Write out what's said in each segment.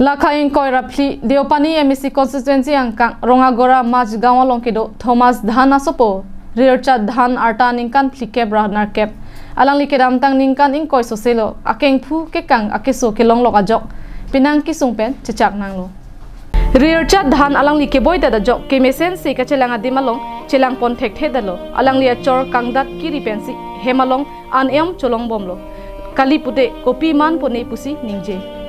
Lakhaing Koirapli, Deopani MSC constituency angkang Rongagora Mach Gawalong Kido, Thomas Dhana Sopo, Rircha Dhan Arta Ningkan Plikeb Rahnar Kep, Alang Likedam Tang Ningkan in Koi Soselo, Akeng Pu Kekang Akiso Kilong Lokajok, Pinang Kisungpen, Chichak Nanglo. Rircha Dhan Alang Likeboy da Jok, Kimesen Si Kachelang Adimalong, Chilang Pontek Hedalo, Alang Liachor Kangdat Kiripensi, Hemalong, An Cholong Bomlo, Kalipute, Kopi Man Pone Pusi Ningje.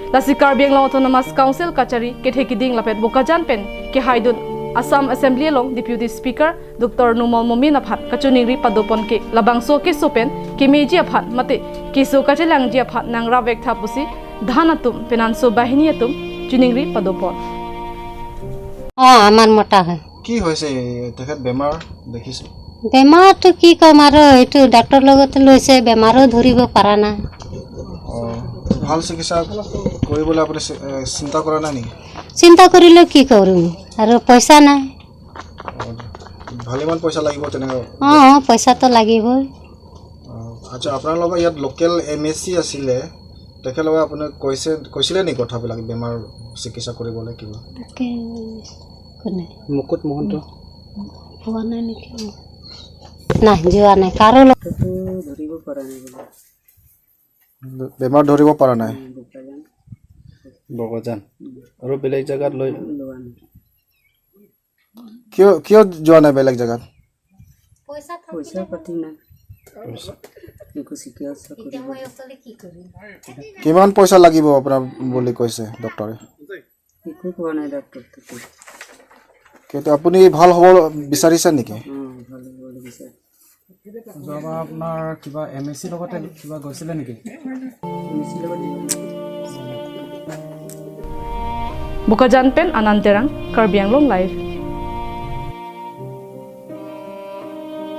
Lasi Karbiang Long Autonomous Council Kachari Kethekiding Lapet Bokajan Pen Ke Haidun Assam Assembly Long Deputy Speaker Dr. Numal Momin Aphat Kachuningri Padopon Ke Labangso Ke Sopen Ke Meji Aphat Mate Kiso Kachelang Ji Aphat Nang Ravek Thapusi Dhanatum Penanso Bahiniatum Chuningri Padopon আমার মোটা হয় কি হৈছে তেখেত বেমাৰ দেখিছে বেমাৰটো কি কম আৰু এইটো ডাক্তৰ লগত লৈছে বেমাৰো ধৰিব পৰা নাই ভাল চিকিৎসা কৰিবলৈ আপুনি চিন্তা কৰা নাই নেকি চিন্তা কৰিলে কি কৰিম আৰু পইচা নাই ভালেমান পইচা লাগিব তেনেকৈ পইচাটো লাগিবই আচ্ছা আপোনাৰ লগত ইয়াত লোকেল এমএসসি আছিলে তেখেত লগত আপুনি কৈছিলে নেকি কথাবিলাক বেমাৰ চিকিৎসা কৰিবলৈ কিবা কোনে মুকুট মহন্ত হোৱা নাই নেকি নাই যোৱা নাই কাৰো ধৰিব পৰা নাই বেমাৰ ধৰিব পৰা নাই বগজান আৰু বেলেগ জায়গাত লৈ কিয় যোৱা নাই বেলেগ জায়গাত পইচা পাতি নাই কিমান পইচা লাগিব আপোনাৰ বুলি কৈছে ডক্টৰে একো কোৱা নাই ডক্টৰটো কিন্তু আপুনি ভাল হ'ব বিচাৰিছে নেকি ভাল হ'ব বিচাৰিছে যোৱা আপোনাৰ কিবা এমএসসি লগতে কিবা গৈছিলে নেকি Bokajan Pen Ananterang Karbiang Long Live